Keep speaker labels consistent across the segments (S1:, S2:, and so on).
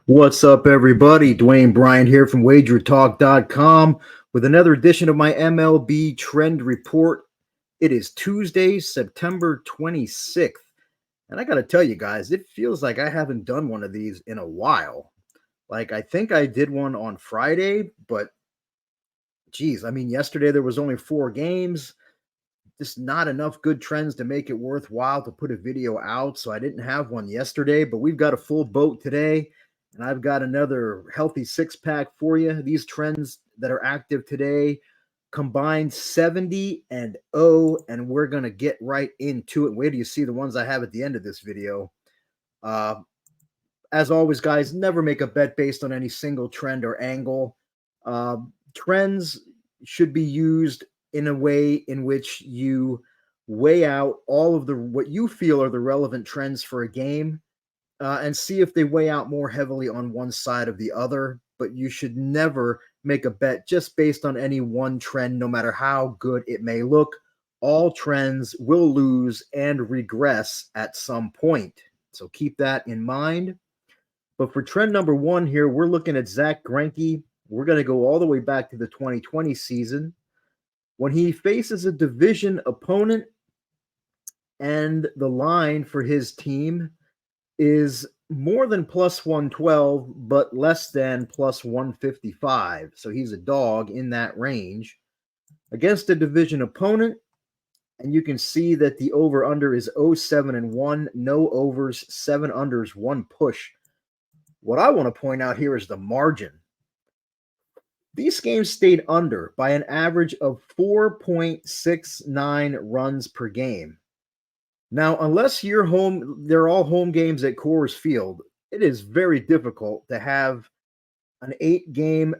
S1: What's up, everybody? Dwayne Bryant here from WagerTalk.com with another edition of my MLB Trend Report. It is Tuesday, September 26th. And I got to tell you guys, it feels like I haven't done one of these in a while. Like, I think I did one on Friday, but geez, yesterday there was only 4 games. Just not enough good trends to make it worthwhile to put a video out. So I didn't have one yesterday, but we've got a full boat today. And I've got another healthy 6-pack for you. These trends that are active today combined 70 and 0, and we're going to get right into it. Wait till you see the ones I have at the end of this video. As always, guys, never make a bet based on any single trend or angle. Trends should be used in a way in which you weigh out all of what you feel are the relevant trends for a game and see if they weigh out more heavily on one side or the other. But you should never make a bet just based on any one trend, no matter how good it may look. All trends will lose and regress at some point. So keep that in mind. But for trend number one here, we're looking at Zach Greinke. We're going to go all the way back to the 2020 season when he faces a division opponent and the line for his team is more than plus 112, but less than plus 155. So he's a dog in that range against a division opponent. And you can see that the over-under is 0-7-1, no overs, 7 unders, 1 push. What I want to point out here is the margin. These games stayed under by an average of 4.69 runs per game. Now, unless they're all home games at Coors Field, it is very difficult to have an 8-game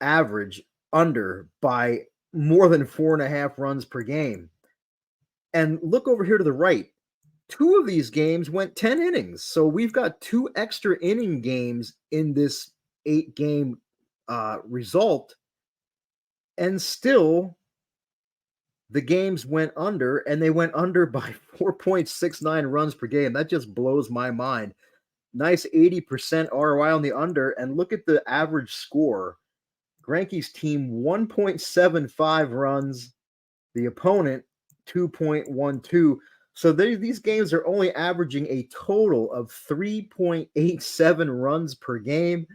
S1: average under by more than 4.5 runs per game. And look over here to the right. 2 of these games went 10 innings. So we've got 2 extra inning games in this 8-game result. And still, the games went under, and they went under by 4.69 runs per game. That just blows my mind. Nice 80% ROI on the under. And look at the average score. Greinke's team, 1.75 runs. The opponent, 2.12. So these games are only averaging a total of 3.87 runs per game.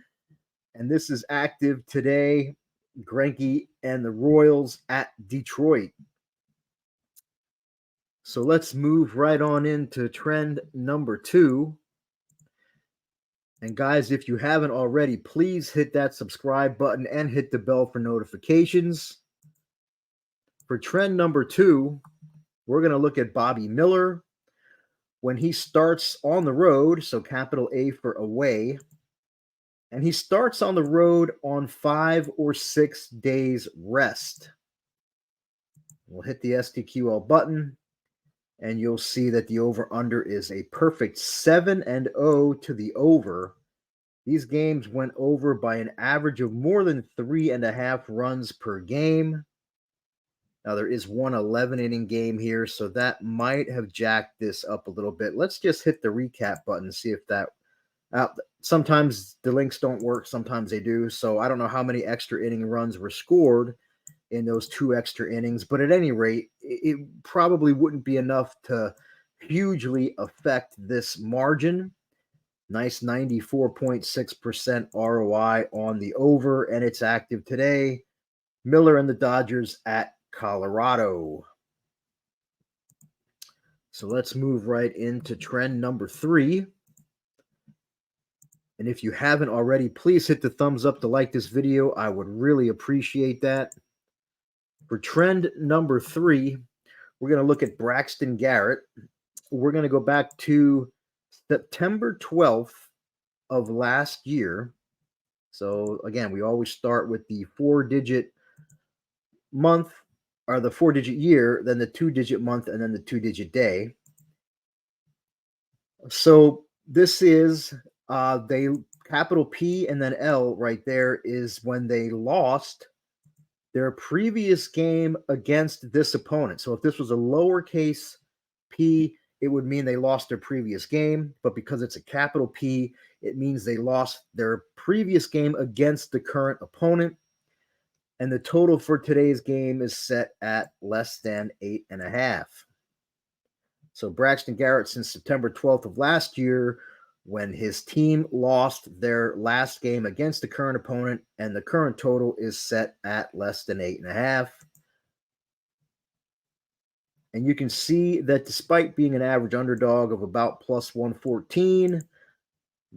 S1: And this is active today. Greinke and the Royals at Detroit. So let's move right on into trend number 2. And guys, if you haven't already, please hit that subscribe button and hit the bell for notifications. For trend number 2, we're going to look at Bobby Miller when he starts on the road, so capital A for away, and he starts on the road on 5 or 6 days rest. We'll hit the STQL button, and you'll see that the over-under is a perfect 7-0 to the over. These games went over by an average of more than 3.5 runs per game. Now, there is one 11-inning game here, so that might have jacked this up a little bit. Let's just hit the recap button and see if that sometimes the links don't work, sometimes they do. So I don't know how many extra inning runs were scored in those 2 extra innings, but at any rate, it probably wouldn't be enough to hugely affect this margin. Nice 94.6% ROI on the over, and it's active today. Miller and the Dodgers at Colorado. So let's move right into trend number 3. And if you haven't already, please hit the thumbs up to like this video. I would really appreciate that. For trend number 3, we're going to look at Braxton Garrett. We're going to go back to September 12th of last year. So again, we always start with the 4-digit month, or the 4-digit year, then the 2-digit month, and then the 2-digit day. So this is they capital P and then L right there is when they lost their previous game against this opponent. So if this was a lowercase p it would mean they lost their previous game, but because it's a capital P, it means they lost their previous game against the current opponent. And the total for today's game is set at less than 8.5. So Braxton Garrett, since September 12th of last year, when his team lost their last game against the current opponent, and the current total is set at less than 8.5. And you can see that despite being an average underdog of about plus 114,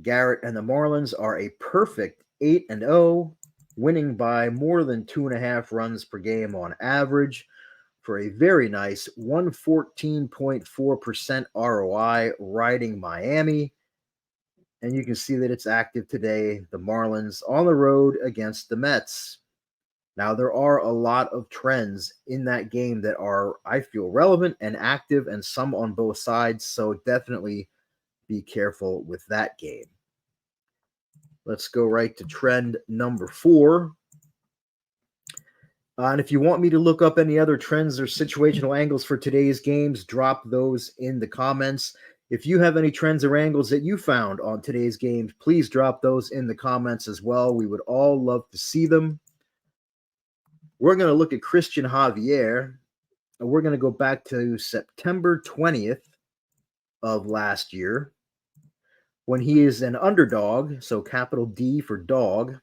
S1: Garrett and the Marlins are a perfect 8-0, winning by more than 2.5 runs per game on average for a very nice 114.4% ROI riding Miami. And you can see that it's active today, the Marlins on the road against the Mets. Now, there are a lot of trends in that game that are, I feel, relevant and active, and some on both sides, so definitely be careful with that game. Let's go right to trend number 4. And if you want me to look up any other trends or situational angles for today's games, drop those in the comments. If you have any trends or angles that you found on today's games, please drop those in the comments as well. We would all love to see them. We're going to look at Christian Javier, and we're going to go back to September 20th of last year when he is an underdog, so capital D for dog,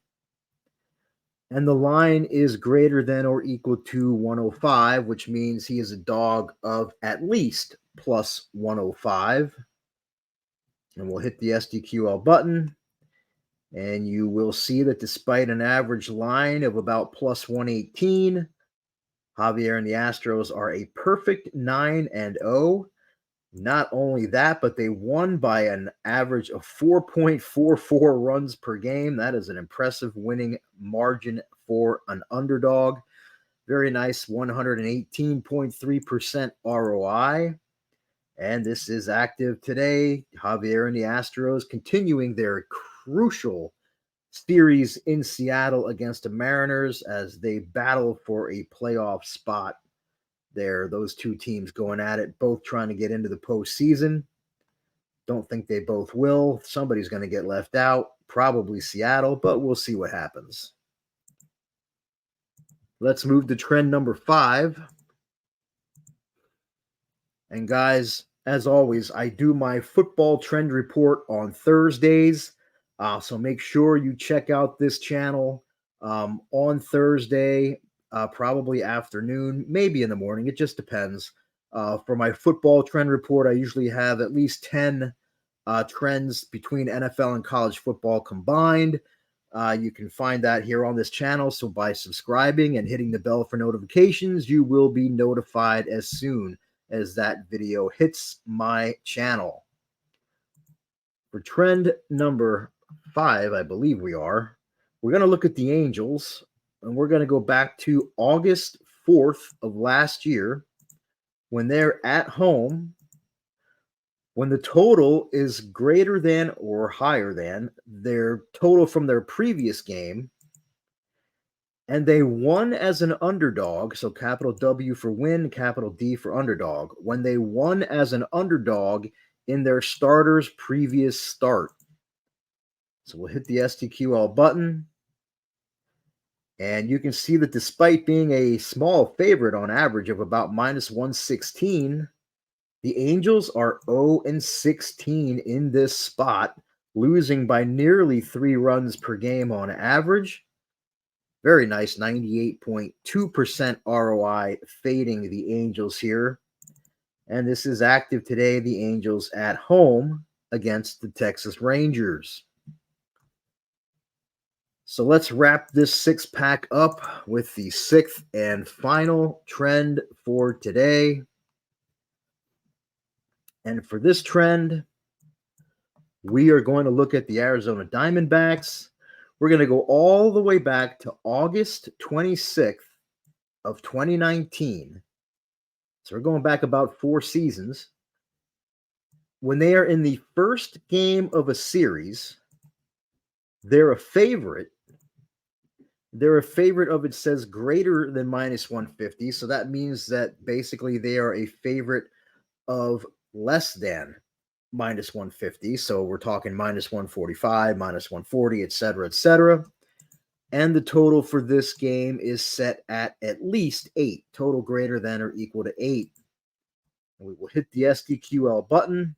S1: and the line is greater than or equal to 105, which means he is a dog of at least plus 105. And we'll hit the SDQL button. And you will see that despite an average line of about plus 118, Javier and the Astros are a perfect 9-0. Not only that, but they won by an average of 4.44 runs per game. That is an impressive winning margin for an underdog. Very nice 118.3% ROI. And this is active today. Javier and the Astros continuing their crucial series in Seattle against the Mariners as they battle for a playoff spot there. Those two teams going at it, both trying to get into the postseason. Don't think they both will. Somebody's going to get left out, probably Seattle, but we'll see what happens. Let's move to trend number 5. And guys, as always, I do my football trend report on Thursdays. So make sure you check out this channel on Thursday, probably afternoon, maybe in the morning. It just depends. For my football trend report, I usually have at least 10 trends between NFL and college football combined. You can find that here on this channel. So by subscribing and hitting the bell for notifications, you will be notified as soon as that video hits my channel. For trend number 5, I believe we're going to look at the Angels, and we're going to go back to August 4th of last year when they're at home, when the total is greater than or higher than their total from their previous game, and they won as an underdog, so capital W for win, capital D for underdog, when they won as an underdog in their starter's previous start. So we'll hit the STQL button. And you can see that despite being a small favorite on average of about minus 116, the Angels are 0-16 in this spot, losing by nearly 3 runs per game on average. Very nice 98.2% ROI fading the Angels here. And this is active today, the Angels at home against the Texas Rangers. So let's wrap this 6-pack up with the 6th and final trend for today. And for this trend, we are going to look at the Arizona Diamondbacks. We're going to go all the way back to August 26th of 2019. So we're going back about 4 seasons. When they are in the first game of a series, they're a favorite. They're a favorite of, it says, greater than minus 150. So that means that basically they are a favorite of less than minus 150. So we're talking minus 145, minus 140, et cetera, et cetera. And the total for this game is set at least 8, total greater than or equal to 8. And we will hit the SDQL button.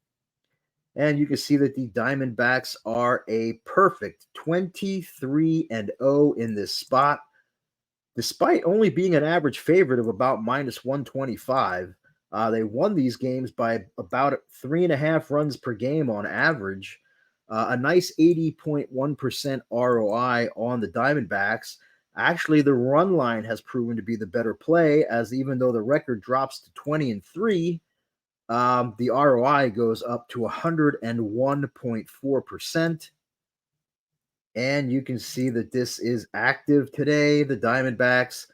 S1: And you can see that the Diamondbacks are a perfect 23-0 in this spot. Despite only being an average favorite of about minus 125, they won these games by about 3.5 runs per game on average. A nice 80.1% ROI on the Diamondbacks. Actually, the run line has proven to be the better play, as even though the record drops to 20-3, the ROI goes up to 101.4%. And you can see that this is active today. The Diamondbacks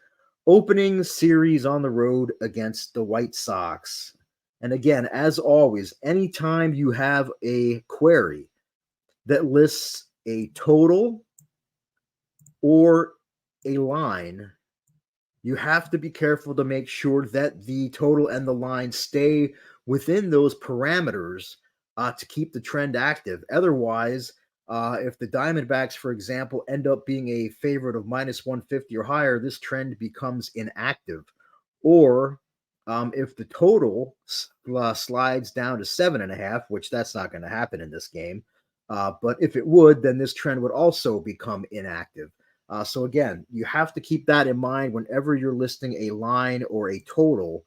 S1: opening series on the road against the White Sox. And again, as always, anytime you have a query that lists a total or a line, you have to be careful to make sure that the total and the line stay within those parameters to keep the trend active. Otherwise, if the Diamondbacks, for example, end up being a favorite of minus 150 or higher, this trend becomes inactive. Or if the total slides down to 7.5, which that's not going to happen in this game, but if it would, then this trend would also become inactive. So again, you have to keep that in mind whenever you're listing a line or a total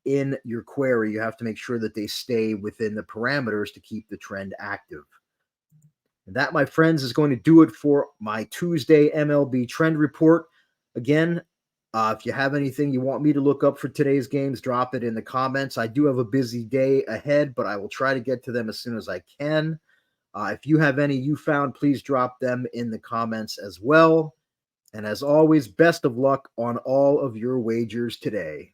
S1: in your query. You have to make sure that they stay within the parameters to keep the trend active. And that, my friends, is going to do it for my Tuesday MLB trend report. Again, if you have anything you want me to look up for today's games, drop it in the comments. I do have a busy day ahead, but I will try to get to them as soon as I can. If you have any you found, please drop them in the comments as well. And as always, best of luck on all of your wagers today.